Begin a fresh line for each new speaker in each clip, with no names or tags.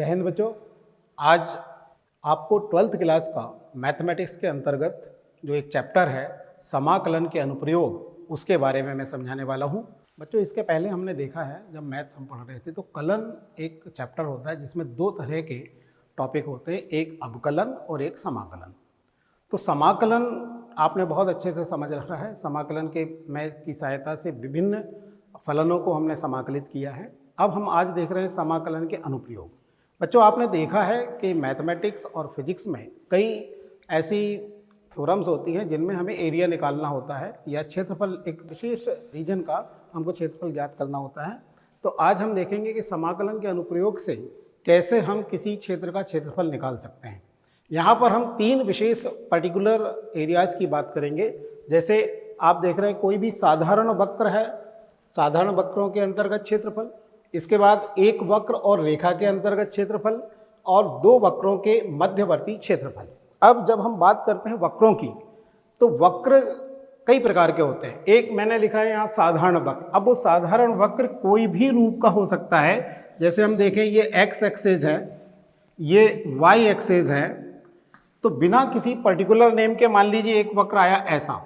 जय हिंद बच्चों। आज आपको 12th क्लास का मैथमेटिक्स के अंतर्गत जो एक चैप्टर है समाकलन के अनुप्रयोग, उसके बारे में मैं समझाने वाला हूँ। बच्चों, इसके पहले हमने देखा है जब मैथ्स हम पढ़ रहे थे तो कलन एक चैप्टर होता है जिसमें दो तरह के टॉपिक होते हैं, एक अवकलन और एक समाकलन। तो समाकलन आपने बहुत अच्छे से समझ रखा है। समाकलन के मैथ की सहायता से विभिन्न फलनों को हमने समाकलित किया है। अब हम आज देख रहे हैं समाकलन के अनुप्रयोग। बच्चों, आपने देखा है कि मैथमेटिक्स और फिजिक्स में कई ऐसी थ्योरम्स होती हैं जिनमें हमें एरिया निकालना होता है या क्षेत्रफल, एक विशेष रीजन का हमको क्षेत्रफल ज्ञात करना होता है। तो आज हम देखेंगे कि समाकलन के अनुप्रयोग से कैसे हम किसी क्षेत्र का क्षेत्रफल निकाल सकते हैं। यहाँ पर हम तीन विशेष पर्टिकुलर एरियाज़ की बात करेंगे। जैसे आप देख रहे हैं कोई भी साधारण वक्र है, साधारण वक्रों के अंतर्गत क्षेत्रफल, इसके बाद एक वक्र और रेखा के अंतर्गत क्षेत्रफल और दो वक्रों के मध्यवर्ती क्षेत्रफल। अब जब हम बात करते हैं वक्रों की, तो वक्र कई प्रकार के होते हैं। एक मैंने लिखा है यहाँ साधारण वक्र। अब वो साधारण वक्र कोई भी रूप का हो सकता है। जैसे हम देखें ये एक्स एक्सेस है, ये वाई एक्सेस है, तो बिना किसी पर्टिकुलर नेम के मान लीजिए एक वक्र आया ऐसा,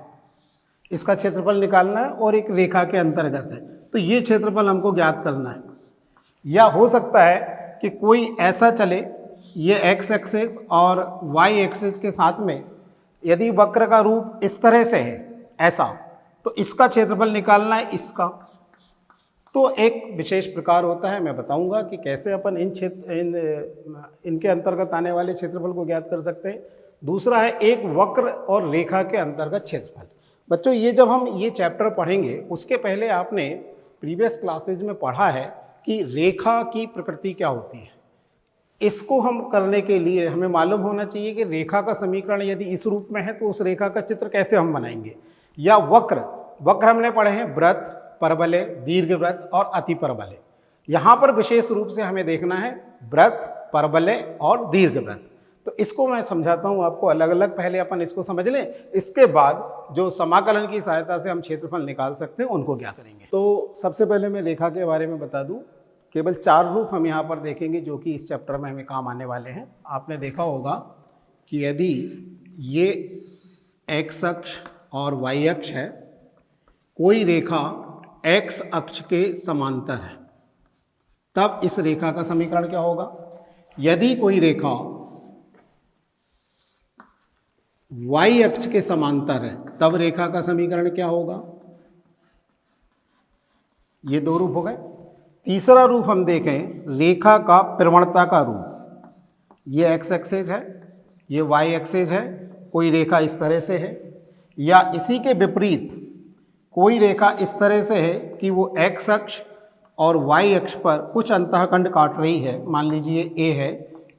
इसका क्षेत्रफल निकालना है और एक रेखा के अंतर्गत है, तो ये क्षेत्रफल हमको ज्ञात करना है। या हो सकता है कि कोई ऐसा चले, ये एक्स एक्सेस और वाई एक्सेस के साथ में यदि वक्र का रूप इस तरह से है ऐसा, तो इसका क्षेत्रफल निकालना है इसका। तो एक विशेष प्रकार होता है, मैं बताऊंगा कि कैसे अपन इनके अंतर्गत आने वाले क्षेत्रफल को ज्ञात कर सकते हैं। दूसरा है एक वक्र और रेखा के अंतर्गत क्षेत्रफल। बच्चों, ये जब हम ये चैप्टर पढ़ेंगे उसके पहले आपने प्रीवियस क्लासेज में पढ़ा है कि रेखा की प्रकृति क्या होती है। इसको हम करने के लिए हमें मालूम होना चाहिए कि रेखा का समीकरण यदि इस रूप में है तो उस रेखा का चित्र कैसे हम बनाएंगे। या वक्र हमने पढ़े हैं वृत्त, परवलय, दीर्घवृत्त और अतिपरवलय। यहाँ पर विशेष रूप से हमें देखना है वृत्त, परवलय और दीर्घवृत्त। तो इसको मैं समझाता हूँ आपको अलग अलग। पहले अपन इसको समझ लें, इसके बाद जो समाकलन की सहायता से हम क्षेत्रफल निकाल सकते हैं उनको ज्ञात करेंगे। तो सबसे पहले मैं रेखा के बारे में बता दूं। केवल 4 रूप हम यहाँ पर देखेंगे जो कि इस चैप्टर में हमें काम आने वाले हैं। आपने देखा होगा कि यदि ये एक्स अक्ष और वाई अक्ष है, कोई रेखा एक्स अक्ष के समांतर है, तब इस रेखा का समीकरण क्या होगा। यदि कोई रेखा वाई अक्ष के समांतर है, तब रेखा का समीकरण क्या होगा। ये 2 रूप हो गए। तीसरा रूप हम देखें रेखा का प्रवणता का रूप। ये एक्स एक्सेस है, ये वाई एक्सेस है, कोई रेखा इस तरह से है, या इसी के विपरीत कोई रेखा इस तरह से है कि वो एक्स अक्ष और वाई अक्ष पर कुछ अंतःखंड काट रही है। मान लीजिए ए है,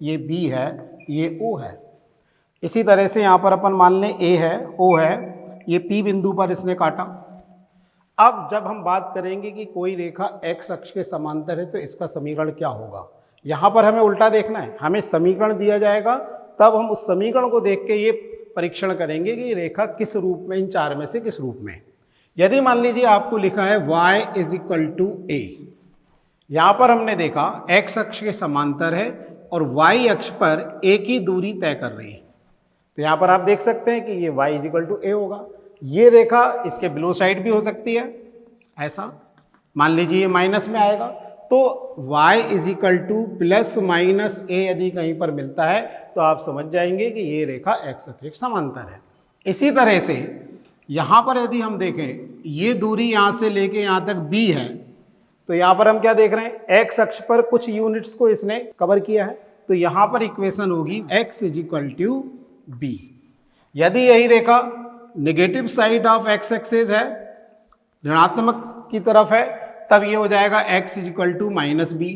ये बी है, ये ओ है। इसी तरह से यहाँ पर अपन मान लें ए है, ओ है, ये पी बिंदु पर इसने काटा। अब जब हम बात करेंगे कि कोई रेखा एक्स अक्ष के समांतर है तो इसका समीकरण क्या होगा, यहाँ पर हमें उल्टा देखना है। हमें समीकरण दिया जाएगा, तब हम उस समीकरण को देख के ये परीक्षण करेंगे कि रेखा किस रूप में, इन 4 में से किस रूप में। यदि मान लीजिए आपको लिखा है y = a, यहाँ पर हमने देखा एक्स अक्ष के समांतर है और वाई अक्ष पर एक ही दूरी तय कर रही है, तो यहाँ पर आप देख सकते हैं कि ये y = a होगा। ये रेखा इसके बिलो साइड भी हो सकती है, ऐसा मान लीजिए ये माइनस में आएगा, तो y = ±a यदि कहीं पर मिलता है तो आप समझ जाएंगे कि ये रेखा एक्स अक्ष के समांतर है। इसी तरह से यहाँ पर यदि हम देखें, ये दूरी यहाँ से लेके यहाँ तक b है, तो यहाँ पर हम क्या देख रहे हैं, एक्स अक्ष पर कुछ यूनिट्स को इसने कवर किया है, तो यहाँ पर इक्वेशन होगी x = b। यदि यही रेखा negative side of x axis है, ऋणात्मक की तरफ है, तब ये हो जाएगा x = -b।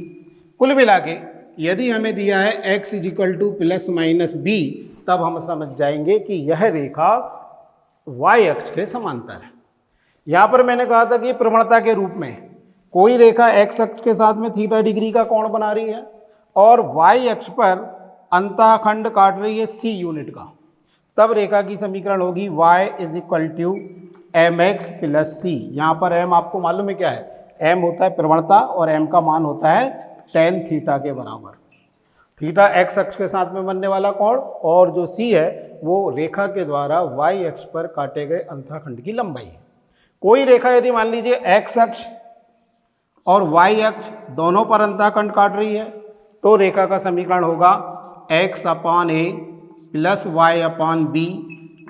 कुल मिला के यदि हमें दिया है x = ±b, तब हम समझ जाएंगे कि यह रेखा y अक्ष के समांतर है। यहाँ पर मैंने कहा था कि प्रवणता के रूप में कोई रेखा x अक्ष के साथ में थीटा डिग्री का कोण बना रही है और y अक्ष पर अंतःखंड काट रही है c यूनिट का, तब रेखा की समीकरण होगी y = mx + c। यहाँ पर m आपको मालूम है क्या है, m होता है प्रवणता और m का मान होता है tan थीटा के बराबर। थीटा एक्स अक्ष के साथ में बनने वाला कोण, और जो सी है वो रेखा के द्वारा वाई अक्ष पर काटे गए अंतःखंड की लंबाई है। कोई रेखा यदि मान लीजिए एक्स अक्ष और वाई अक्ष दोनों पर अंतःखंड काट रही है तो रेखा का समीकरण होगा x upon a plus y upon b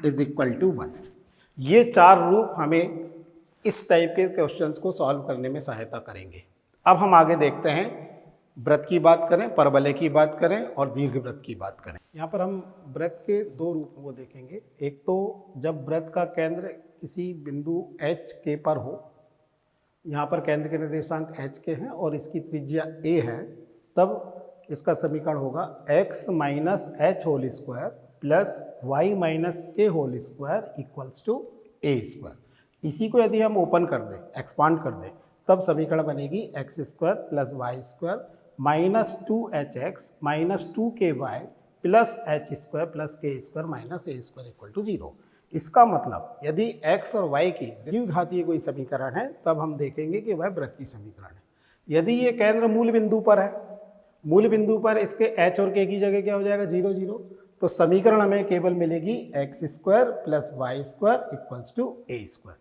is equal to 1। ये चार रूप हमें इस टाइप के क्वेश्चंस को सॉल्व करने में सहायता करेंगे। अब हम आगे देखते हैं, वृत्त की बात करें, परवलय की बात करें और दीर्घवृत्त की बात करें। यहाँ पर हम वृत्त के दो रूपों को देखेंगे। एक तो जब वृत्त का केंद्र किसी बिंदु एच के पर हो, यहाँ पर केंद्र के निर्देशांक एच के हैं और इसकी त्रिज्या ए है, तब इसका समीकरण होगा x minus h whole square plus y minus k whole square equals to a square. इसी को यदि हम ओपन कर दें, एक्सपांड कर दें, तब समीकरण बनेगी x square plus y square minus 2hx minus 2ky plus h square plus k square minus a square equal to 0। इसका मतलब यदि x और y की द्विघातीय कोई समीकरण है तब हम देखेंगे कि वह वृत्त की समीकरण है। यदि ये केंद्र मूल बिंदु पर है, मूल बिंदु पर इसके h और k की जगह क्या हो जाएगा 0 0, तो समीकरण हमें केवल मिलेगी x square plus y square equals to a square.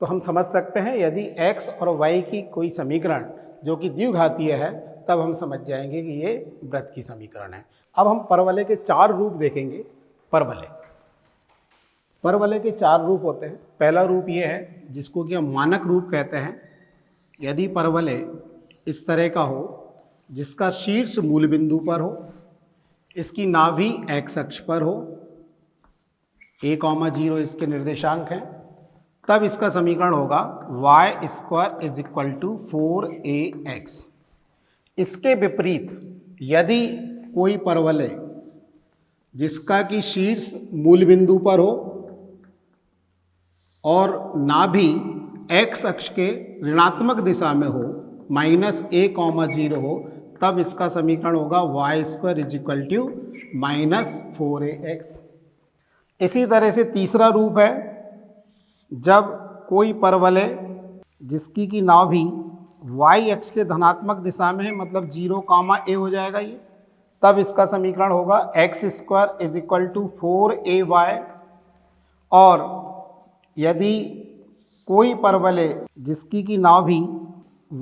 तो हम समझ सकते हैं यदि x और y की कोई समीकरण जो कि द्विघातीय है तब हम समझ जाएंगे कि ये वृत्त की समीकरण है। अब हम परवलय के चार रूप देखेंगे। परवलय के चार रूप होते हैं। पहला रूप ये है जिसको कि हम मानक रूप कहते हैं। यदि परवलय इस तरह का हो जिसका शीर्ष मूल बिंदु पर हो, इसकी नाभि x अक्ष पर हो, a,0 इसके निर्देशांक हैं, तब इसका समीकरण होगा y square is equal to 4ax। इसके विपरीत यदि कोई परवलय जिसका कि शीर्ष मूल बिंदु पर हो और नाभि x अक्ष के ऋणात्मक दिशा में हो, -a,0 हो, तब इसका समीकरण होगा y square is equal to -4ax। इसी तरह से तीसरा रूप है जब कोई परवलय जिसकी की नाभि y अक्ष के धनात्मक दिशा में है, मतलब 0, a हो जाएगा ये, तब इसका समीकरण होगा x square is equal to 4ay। और यदि कोई परवलय जिसकी की नाभि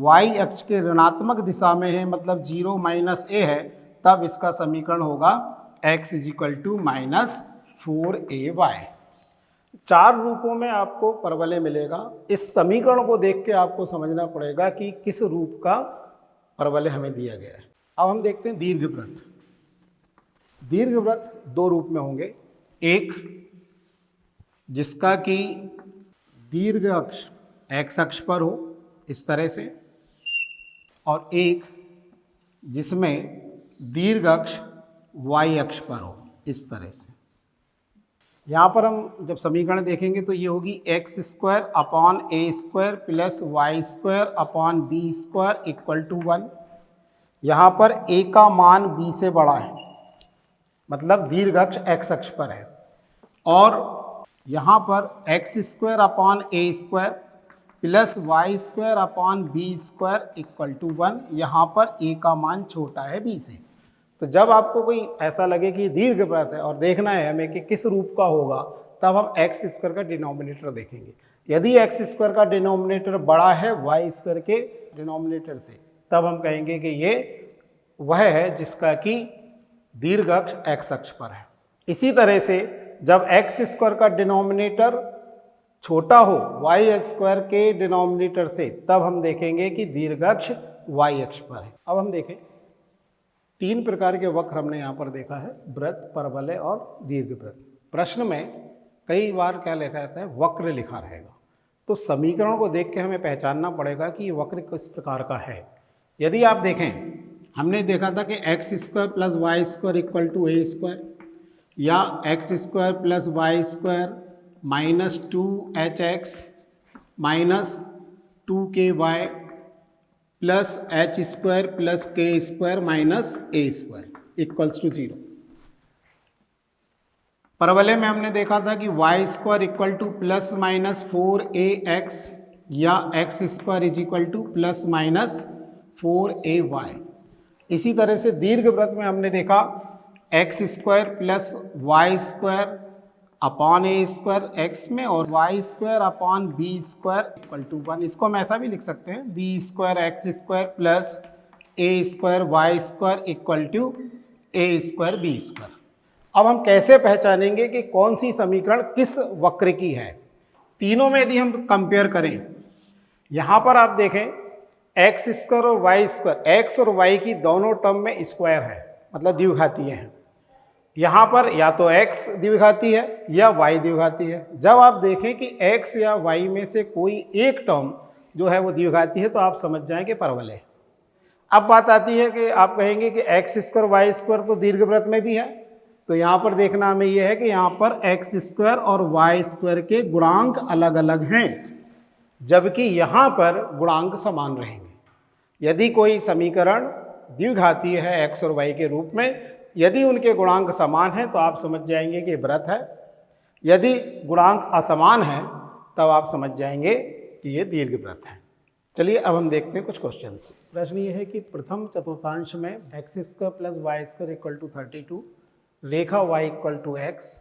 y अक्ष के ऋणात्मक दिशा में है, मतलब 0 - a है, तब इसका समीकरण होगा x is equal to -4ay। चार रूपों में आपको परवलय मिलेगा। इस समीकरण को देख के आपको समझना पड़ेगा कि किस रूप का परवलय हमें दिया गया है। अब हम देखते हैं दीर्घवृत्त। दीर्घवृत्त दो रूप में होंगे। एक जिसका कि दीर्घ अक्ष x अक्ष पर हो इस तरह से, और एक जिसमें दीर्घ अक्ष y अक्ष पर हो इस तरह से। यहाँ पर हम जब समीकरण देखेंगे तो ये होगी x square upon a square plus y square upon b square equal to 1। यहाँ पर a का मान b से बड़ा है, मतलब दीर्घ अक्ष x अक्ष पर है, और यहाँ पर x square upon a square plus y square upon b square equal to 1। यहाँ पर a का मान छोटा है b से। तो जब आपको कोई ऐसा लगे कि दीर्घवृत्त है और देखना है हमें कि किस रूप का होगा, तब हम एक्स स्क्वायर का डिनोमिनेटर देखेंगे। यदि एक्स स्क्वायर का डिनोमिनेटर बड़ा है वाई स्क्वायर के डिनोमिनेटर से, तब हम कहेंगे कि ये वह है जिसका कि दीर्घ अक्ष एक्स अक्ष पर है। इसी तरह से जब एक्स स्क्वायर का डिनोमिनेटर छोटा हो वाई स्क्वायर के डिनोमिनेटर से, तब हम देखेंगे कि दीर्घ अक्ष वाई अक्ष पर है। अब हम देखें, तीन प्रकार के वक्र हमने यहाँ पर देखा है, वृत्त, परवलय और दीर्घवृत्त। प्रश्न में कई बार क्या लिखा जाता है, वक्र लिखा रहेगा। तो समीकरण को देख के हमें पहचानना पड़ेगा कि ये वक्र किस प्रकार का है। यदि आप देखें, हमने देखा था कि x square plus y square equal to a square, या x square plus y square minus 2hx minus 2ky plus h square plus k square minus a square equals to 0। परवलय में हमने देखा था कि y square equal to plus minus 4ax या x square is equal to plus minus 4ay। इसी तरह से दीर्घ वृत्त में हमने देखा x square plus y square upon a square x में और y square upon b square equal to 1। इसको हम ऐसा भी लिख सकते हैं b square x square plus a square y square equal to a square b square. अब हम कैसे पहचानेंगे कि कौन सी समीकरण किस वक्र की है? तीनों में यदि हम कंपेयर करें, यहाँ पर आप देखें एक्स स्क्वायर और वाई स्क्वायर, एक्स और वाई की दोनों टर्म में स्क्वायर है, मतलब द्विघातीय है। यहाँ पर या तो x द्विघाती है या y द्विघाती है। जब आप देखें कि x या y में से कोई एक टर्म जो है वो द्विघाती है तो आप समझ जाएं कि परवलय है। अब बात आती है कि आप कहेंगे कि एक्स स्क्वायर वाई स्क्वायर तो दीर्घवृत्त में भी है, तो यहाँ पर देखना हमें यह है कि यहाँ पर एक्स स्क्वायर और वाई स्क्वायर के गुणांक अलग अलग हैं, जबकि यहाँ पर गुणांक समान रहेंगे। यदि कोई समीकरण द्विघातीय है एक्स और वाई के रूप में, यदि उनके गुणांक समान हैं तो आप समझ जाएंगे कि वृत्त है। यदि गुणांक असमान है तब आप समझ जाएंगे कि ये दीर्घवृत्त है। चलिए अब हम देखते हैं कुछ क्वेश्चंस। प्रश्न ये है कि प्रथम चतुर्थांश में x square plus y square equal to 32, रेखा y इक्वल टू एक्स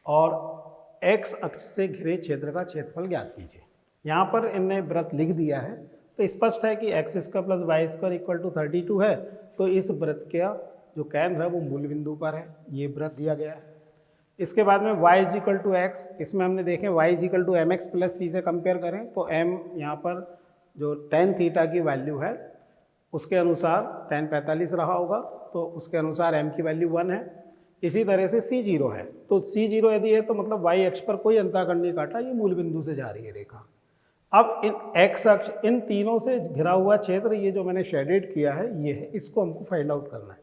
और x अक्ष से घिरे क्षेत्र का क्षेत्रफल ज्ञात कीजिए। यहाँ पर इनने वृत्त लिख दिया है तो स्पष्ट है कि x square plus y square equal to 32 है, तो इस वृत्त का जो केंद्र है वो मूल बिंदु पर है, ये वृत्त दिया गया है। इसके बाद में y is equal to x, इसमें हमने देखें y is equal to m x plus c से कंपेयर करें तो m यहाँ पर जो tan थीटा की वैल्यू है उसके अनुसार tan 45 रहा होगा, तो उसके अनुसार m की वैल्यू 1 है। इसी तरह से c0 है, तो c0 यदि है तो मतलब y अक्ष पर कोई अंतःखंड नहीं काटा, ये मूल बिंदु से जा रही है रेखा। अब इन x अक्ष, इन तीनों से घिरा हुआ क्षेत्र, ये जो मैंने शेडेड किया है ये है, इसको हमको फाइंड आउट करना है।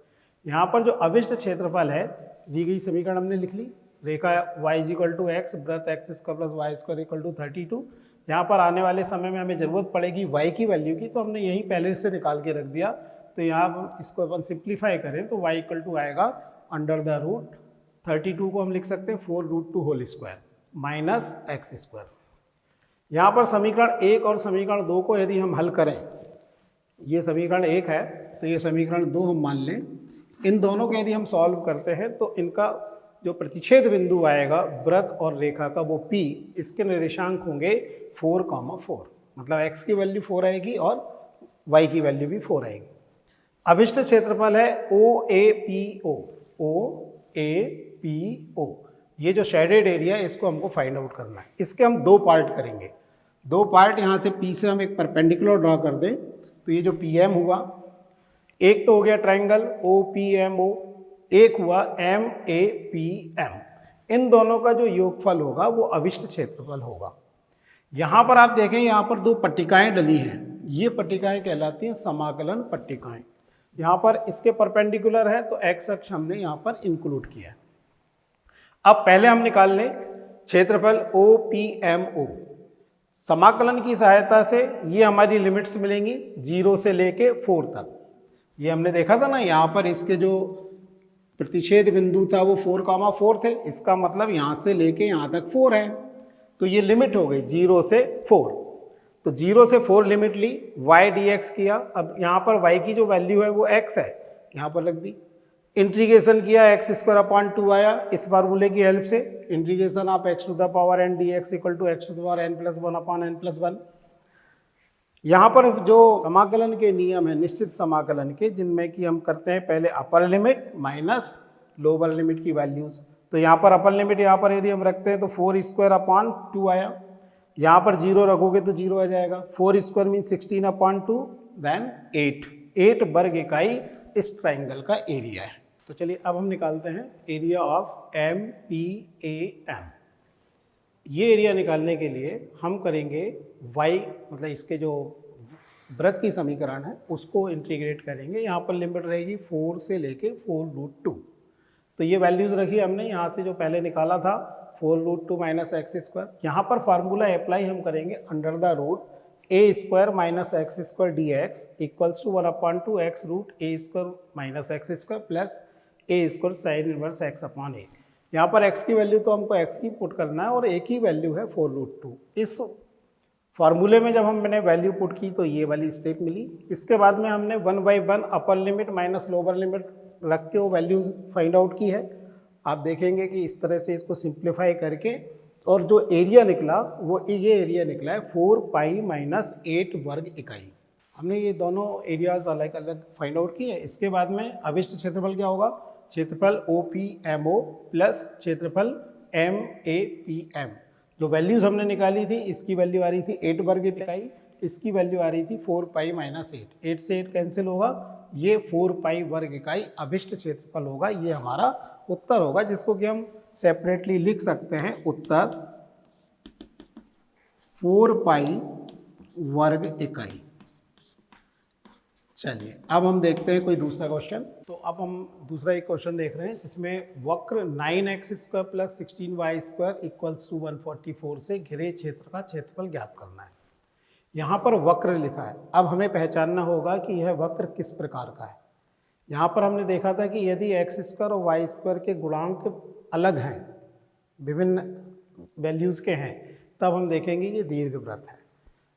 यहाँ पर जो अविष्ट क्षेत्रफल है, दी गई समीकरण हमने लिख ली, रेखा y is equal to x, वृत्त x square plus y square equal to 32। यहाँ पर आने वाले समय में हमें ज़रूरत पड़ेगी y की वैल्यू की, तो हमने यहीं पहले से निकाल के रख दिया। तो यहाँ इसको अपन सिंप्लीफाई करें तो y इक्वल टू आएगा अंडर द रूट 32 को हम लिख सकते हैं 4 root 2 whole square minus x square. यहाँ पर समीकरण 1 और समीकरण 2 को यदि हम हल करें, ये समीकरण 1 है तो ये समीकरण 2 हम मान लें, इन दोनों को यदि हम सॉल्व करते हैं तो इनका जो प्रतिच्छेद बिंदु आएगा वृत्त और रेखा का वो P, इसके निर्देशांक होंगे 4,4, मतलब x की वैल्यू 4 आएगी और y की वैल्यू भी 4 आएगी। अभिष्ट क्षेत्रफल है OAPO, OAPO, ये जो शेडेड एरिया है इसको हमको फाइंड आउट करना है। इसके हम दो पार्ट करेंगे, दो पार्ट। यहाँ से P से हम एक परपेंडिकुलर ड्रॉ कर दें तो ये जो PM हुआ, एक तो हो गया ट्रायंगल OPMO, एक हुआ MAPM। इन दोनों का जो योगफल होगा वो अविष्ट क्षेत्रफल होगा। यहाँ पर आप देखें, यहाँ पर दो पट्टिकाएं डली हैं, ये पट्टिकाएं कहलाती हैं समाकलन पट्टिकाएं। यहाँ पर इसके परपेंडिकुलर है तो x अक्ष हमने यहाँ पर इंक्लूड किया। अब पहले हम निकाल लें क्षेत्रफल OPMO। समाकलन की सहायता से ये हमारी लिमिट्स मिलेंगी 0 से लेके 4 तक। ये हमने देखा था ना, यहाँ पर इसके जो प्रतिच्छेद बिंदु था वो 4,4 थे, इसका मतलब यहाँ से लेके यहाँ तक 4 है, तो ये लिमिट हो गई 0 से 4। तो 0 से 4 लिमिट ली, y dx किया। अब यहाँ पर y की जो वैल्यू है वो x है, यहाँ पर रख दी। इंटीग्रेशन किया, एक्स स्क्वायर अपॉन 2 आया, इस फार्मूले की हेल्प से integration of x to the power n dx equal to x to the power n plus 1 upon n plus 1। यहाँ पर जो समाकलन के नियम है निश्चित समाकलन के, जिनमें कि हम करते हैं पहले upper limit minus lower limit की वैल्यूज। तो यहाँ पर अपर लिमिट यहाँ पर यदि हम रखते हैं तो 4 स्क्वायर अपॉन 2 आया, यहाँ पर 0 रखोगे तो 0 आ जाएगा। 4 स्क्वायर मीन 16 अपॉन 2 देन 8 वर्ग इकाई इस ट्राइंगल का एरिया है। तो चलिए अब हम निकालते हैं एरिया ऑफ MPAM। ये एरिया निकालने के लिए हम करेंगे y, मतलब इसके जो वृत्त की समीकरण है उसको इंटीग्रेट करेंगे। यहाँ पर लिमिट रहेगी 4 से लेके 4 रूट 2। तो ये वैल्यूज रखी हमने, यहाँ से जो पहले निकाला था 4 रूट 2 माइनस एक्स स्क्वायर। यहाँ पर फार्मूला अप्लाई हम करेंगे under the root a square minus x square d x equals to 1 upon 2 x root a square minus x square plus a square sine inverse x upon a। यहाँ पर x की value तो हमको x की put करना है और a की वैल्यू है 4 रूट 2। इस फार्मूले में जब हमने वैल्यू पुट की तो ये वाली स्टेप मिली। इसके बाद में हमने 1/1 upper limit minus lower limit रख के वो वैल्यूज फाइंड आउट की है। आप देखेंगे कि इस तरह से इसको सिंप्लीफाई करके और जो एरिया निकला वो ये एरिया निकला है 4 पाई माइनस 8 वर्ग इकाई। हमने ये दोनों एरियाज अलग अलग फाइंड आउट किए। इसके बाद में अभिष्ट क्षेत्रफल क्या होगा, क्षेत्रफल OPMO प्लस क्षेत्रफल MAPM। जो वैल्यूज हमने निकाली थी, इसकी वैल्यू आ रही थी 8 वर्ग इकाई, इसकी वैल्यू आ रही थी 4 पाई माइनस 8। 8 से 8 कैंसिल होगा, ये 4 पाई वर्ग इकाई अभिष्ट क्षेत्रफल होगा। ये हमारा उत्तर होगा, जिसको कि हम सेपरेटली लिख सकते हैं उत्तर 4 पाई वर्ग इकाई। चलिए अब हम देखते हैं कोई दूसरा क्वेश्चन। तो अब हम दूसरा एक क्वेश्चन देख रहे हैं जिसमें वक्र 9x² plus 16y² equals to 144 से घिरे क्षेत्र का क्षेत्रफल ज्ञात करना है। यहाँ पर वक्र लिखा है। अब हमें पहचानना होगा कि यह वक्र किस प्रकार का है। यहाँ पर हमने देखा था कि यदि x² और y² के गुणांक अलग हैं, विभिन्न वैल्यूज़ के हैं, तब हम देखेंगे कि दीर्घवृत्त है।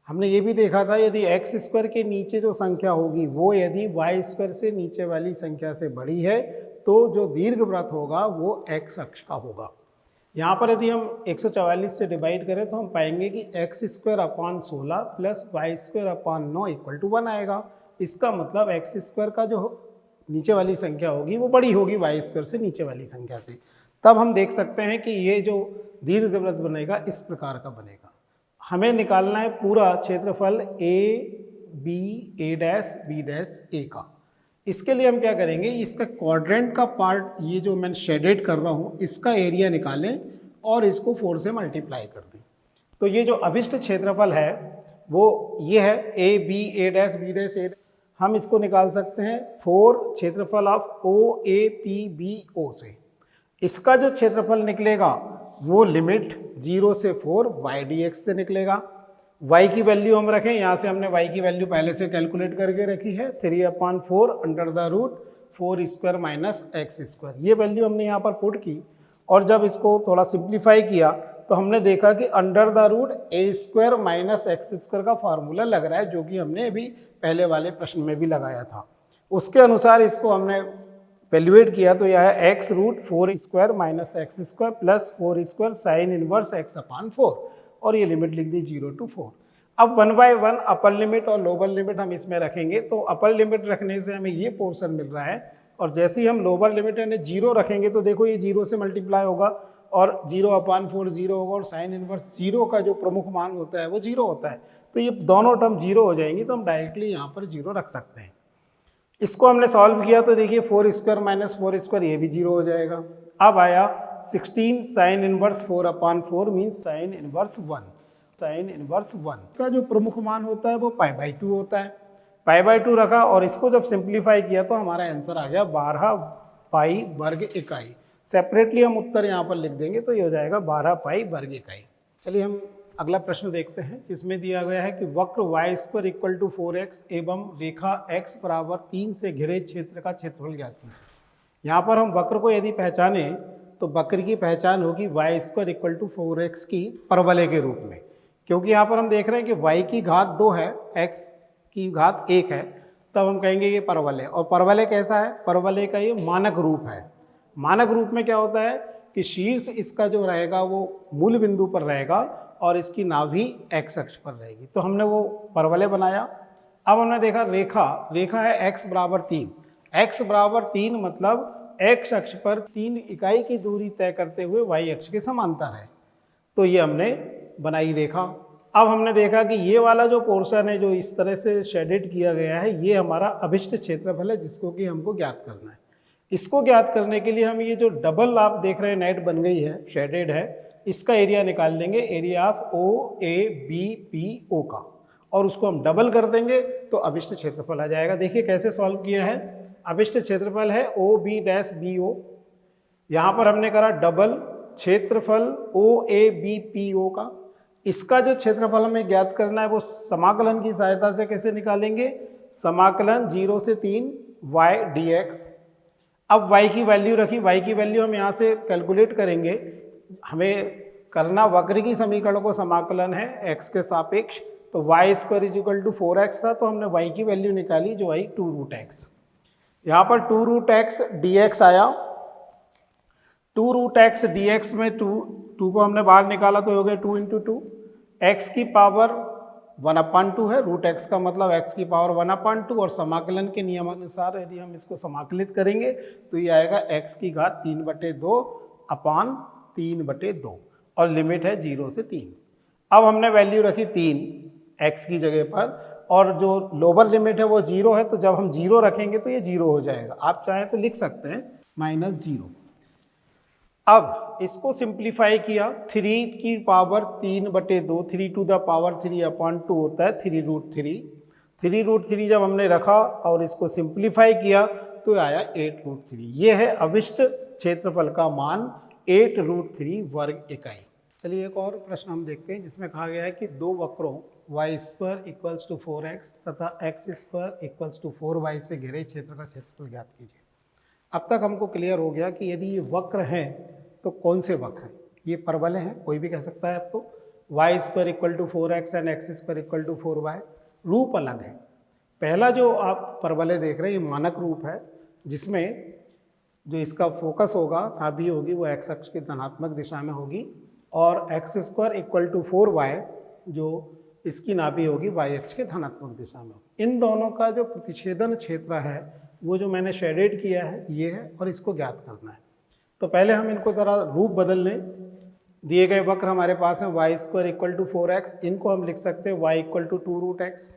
हमने ये भी देखा था यदि x² के नीचे जो संख्या होगी वो यदि y² से नीचे वाली संख्या से बड़ी है तो जो दीर्घवृत्त होगा वो x अक्ष का होगा। यहाँ पर यदि हम 144 से डिवाइड करें तो हम पाएंगे कि x²/16 plus y²/9 equal to 1 आएगा। इसका मतलब x² का जो नीचे वाली संख्या होगी वो बड़ी होगी y² से नीचे वाली संख्या से। तब हम देख सकते हैं कि ये जो दीर्घवृत्त बनेगा इस प्रकार का बनेगा। हमें निकालना है पूरा क्षेत्रफल A का। इसके लिए हम क्या करेंगे, इसका क्वाड्रेंट का पार्ट, ये जो मैं शेडेड कर रहा हूँ, इसका एरिया निकालें और इसको 4 से मल्टीप्लाई कर दें। तो ये जो अभिष्ट क्षेत्रफल है वो ये है A हम इसको निकाल सकते हैं 4 क्षेत्रफल ऑफ OAPBO से। इसका जो क्षेत्रफल निकलेगा वो लिमिट 0 से 4 y dx से निकलेगा। y की वैल्यू हम रखें, यहाँ से हमने y की वैल्यू पहले से कैलकुलेट करके रखी है 3/4 under the root 4² minus x²। ये वैल्यू हमने यहाँ पर पुट की और जब इसको थोड़ा सिंप्लीफाई किया तो हमने देखा कि under the root a² minus x² का फार्मूला लग रहा है, जो कि हमने अभी पहले वाले प्रश्न में भी लगाया था। उसके अनुसार इसको हमने वैल्यूएट किया तो यह है x√4² minus x² plus 4² sine inverse x/4 और ये लिमिट लिख दी 0 to 4। अब 1/1 अपर लिमिट और लोअर लिमिट हम इसमें रखेंगे तो अपर लिमिट रखने से हमें ये पोर्शन मिल रहा है और जैसे ही हम लोअर लिमिट यानी 0 रखेंगे तो देखो ये 0 से मल्टीप्लाई होगा और 0/4 0 होगा और साइन इनवर्स 0 का जो प्रमुख मान होता है वो 0 होता है। तो ये दोनों टर्म 0 हो जाएंगी तो हम डायरेक्टली यहाँ पर 0 रख सकते हैं। इसको हमने सॉल्व किया तो देखिए 4² माइनस 4² ये भी 0 हो जाएगा। अब आया 16 sine inverse 4/4 means sine inverse 1 का जो प्रमुख मान होता है वो π/2 होता है। π/2 रखा और इसको जब सिंप्लीफाई किया तो हमारा आंसर आ गया 12 पाई वर्ग इकाई। सेपरेटली हम उत्तर यहाँ पर लिख देंगे तो ये हो जाएगा 12 पाई वर्ग इकाई। चलिए हम अगला प्रश्न देखते हैं जिसमें दिया गया है कि वक्र y² इक्वल टू 4x एवं रेखा x बराबर 3 से घिरे क्षेत्र का क्षेत्रफल ज्ञात कीजिए। यहाँ पर हम वक्र को यदि पहचाने तो वक्र की पहचान होगी y² इक्वल टू 4x की परवलय के रूप में, क्योंकि यहाँ पर हम देख रहे हैं कि y की घात 2 है, x की घात 1 है, तब हम कहेंगे ये परवलय। और परवलय कैसा है, परवलय का ये मानक रूप है। मानक रूप में क्या होता है कि शीर्ष इसका जो रहेगा वो मूल बिंदु पर रहेगा और इसकी नाभि x अक्ष पर रहेगी। तो हमने वो परवलय बनाया। अब हमने देखा रेखा है x बराबर 3। x बराबर 3 मतलब x अक्ष पर 3 इकाई की दूरी तय करते हुए y अक्ष के समांतर है। तो ये हमने बनाई रेखा। अब हमने देखा कि ये वाला जो पोर्शन है जो इस तरह से शेडेड किया गया है ये हमारा अभिष्ट क्षेत्रफल है जिसको कि हमको ज्ञात करना है। इसको ज्ञात करने के लिए हम ये जो डबल आप देख रहे हैं नेट बन गई है, शेडेड है, इसका एरिया निकाल लेंगे, एरिया ऑफ OABPO का, और उसको हम डबल कर देंगे तो अभिष्ट क्षेत्रफल आ जाएगा। देखिए कैसे सॉल्व किया है। अभिष्ट क्षेत्रफल है OB-BO, यहाँ पर हमने करा डबल क्षेत्रफल OABPO का। इसका जो क्षेत्रफल हमें ज्ञात करना है वो समाकलन की सहायता से कैसे निकालेंगे, समाकलन 0 से 3 y dx। अब y की वैल्यू रखी, y की वैल्यू हम यहाँ से कैलकुलेट करेंगे। हमें करना वक्र की समीकरण को समाकलन है x के सापेक्ष, तो y square is equal to 4x था, तो हमने y की वैल्यू निकाली जो आई 2 रूट एक्स। यहाँ पर 2 रूट एक्स डी एक्स आया, 2 रूट एक्स डी एक्स में 2 को हमने बाहर निकाला तो हो गया 2 इंटू 2, एक्स की पावर 1/2 है, रूट एक्स का मतलब x की पावर 1/2, और समाकलन के नियमानुसार यदि हम इसको समाकलित करेंगे तो ये आएगा x की घात 3/2 अपान 3/2 और लिमिट है 0 से 3। अब हमने वैल्यू रखी 3 x की जगह पर, और जो लोअर लिमिट है वो 0 है, तो जब हम 0 रखेंगे तो ये 0 हो जाएगा। आप चाहें तो लिख सकते हैं -0। अब इसको सिंप्लीफाई किया, 3 की पावर 3/2, 3 टू द पावर 3/2 होता है 3 रूट 3। 3 रूट 3 जब हमने रखा और इसको सिंप्लीफाई किया तो आया 8 रूट 3। ये है अविष्ट क्षेत्रफल का मान 8 रूट 3 वर्ग इकाई। चलिए एक और प्रश्न हम देखते हैं जिसमें कहा गया है कि दो वक्रों y square equals to 4x तथा x square equals to 4y से घिरे क्षेत्र का क्षेत्रफल ज्ञात कीजिए। अब तक हमको क्लियर हो गया कि यदि ये वक्र हैं तो कौन से वक्र हैं। ये परवलय हैं, कोई भी कह सकता है आपको। y square equal to 4x and x square equal to 4y, रूप अलग है। पहला जो आप परवलय देख रहे हैं ये मानक रूप है, जिसमें जो इसका फोकस होगा, नाभि होगी, वो x अक्ष की धनात्मक दिशा में होगी, और x square equal to 4y जो इसकी नाभि होगी y अक्ष के धनात्मक दिशा में। इन दोनों का जो प्रतिच्छेदन क्षेत्र है वो जो मैंने शेडेड किया है ये है, और इसको ज्ञात करना है। तो पहले हम इनको ज़रा रूप बदल लें। दिए गए वक्र हमारे पास है y square equal to 4x, इनको हम लिख सकते हैं y equal to 2 root x.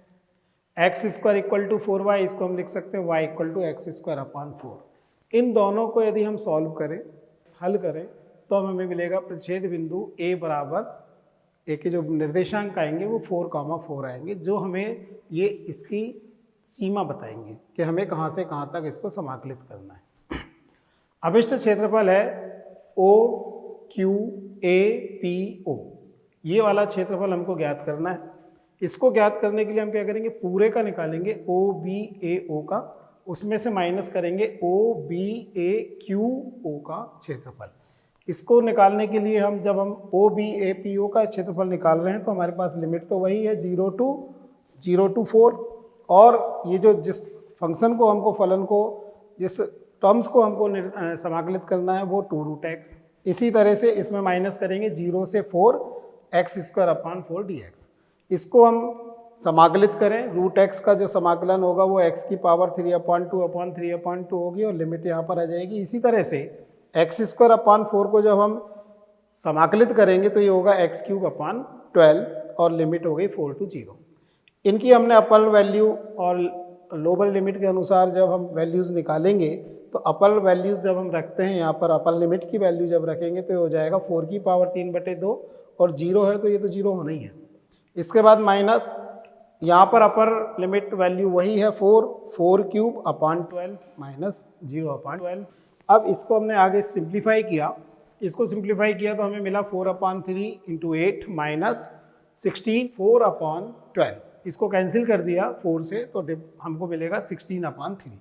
x square equal to 4y, इसको हम लिख सकते हैं y equal to x square upon 4। इन दोनों को यदि हम सॉल्व करें, हल करें, तो हमें मिलेगा प्रतिच्छेद बिंदु a बराबर a के जो निर्देशांक आएंगे वो 4,4 आएंगे, जो हमें ये इसकी सीमा बताएंगे कि हमें कहाँ से कहाँ तक इसको समाकलित करना है। अभिष्ट क्षेत्रफल है OQAPO, ये वाला क्षेत्रफल हमको ज्ञात करना है। इसको ज्ञात करने के लिए हम क्या करेंगे, पूरे का निकालेंगे OBAO का, उसमें से माइनस करेंगे OBAQO का क्षेत्रफल। इसको निकालने के लिए हम जब हम OBAPO का क्षेत्रफल निकाल रहे हैं तो हमारे पास लिमिट तो वही है 0 to 4, और ये जो जिस फंक्शन को हमको, फलन को, जिस टर्म्स को हमको समाकलित करना है वो 2 रूट एक्स। इसी तरह से इसमें माइनस करेंगे 0 से 4 x स्क्वायर अपान 4 dx। इसको हम समाकलित करें, रूट एक्स का जो समाकलन होगा वो x की पावर 3/2 अपान 3/2 होगी, और लिमिट यहाँ पर आ जाएगी। इसी तरह से x स्क्वायर अपान 4 को जब हम समाकलित करेंगे तो ये होगा x³ अपान 12, और लिमिट हो गई 4 to 0। इनकी हमने अपर वैल्यू और लोअर लिमिट के अनुसार जब हम वैल्यूज़ निकालेंगे तो अपर वैल्यूज़ जब हम रखते हैं यहाँ पर, अपर लिमिट की वैल्यू जब रखेंगे तो ये हो जाएगा 4 की पावर 3/2, और 0 है तो ये तो 0 होना ही है। इसके बाद माइनस, यहाँ पर अपर लिमिट वैल्यू वही है 4³ अपान 12 माइनस 0/12। अब इसको हमने आगे सिंप्लीफाई किया, तो हमें मिला 4/3 इंटू 8 माइनस 16 4/12। इसको कैंसिल कर दिया 4 से, तो हमको मिलेगा 16/3।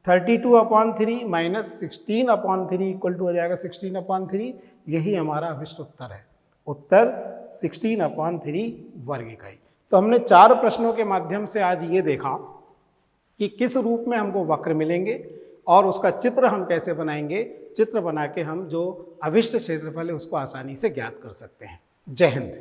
32/3 माइनस 16/3 इक्वल टू हो जाएगा 16/3। यही हमारा अभिष्ट उत्तर है। उत्तर 16/3 वर्ग इकाई। तो हमने 4 प्रश्नों के माध्यम से आज ये देखा कि किस रूप में हमको वक्र मिलेंगे और उसका चित्र हम कैसे बनाएंगे। चित्र बना के हम जो अभिष्ट क्षेत्रफल है उसको आसानी से ज्ञात कर सकते हैं। जय हिंद।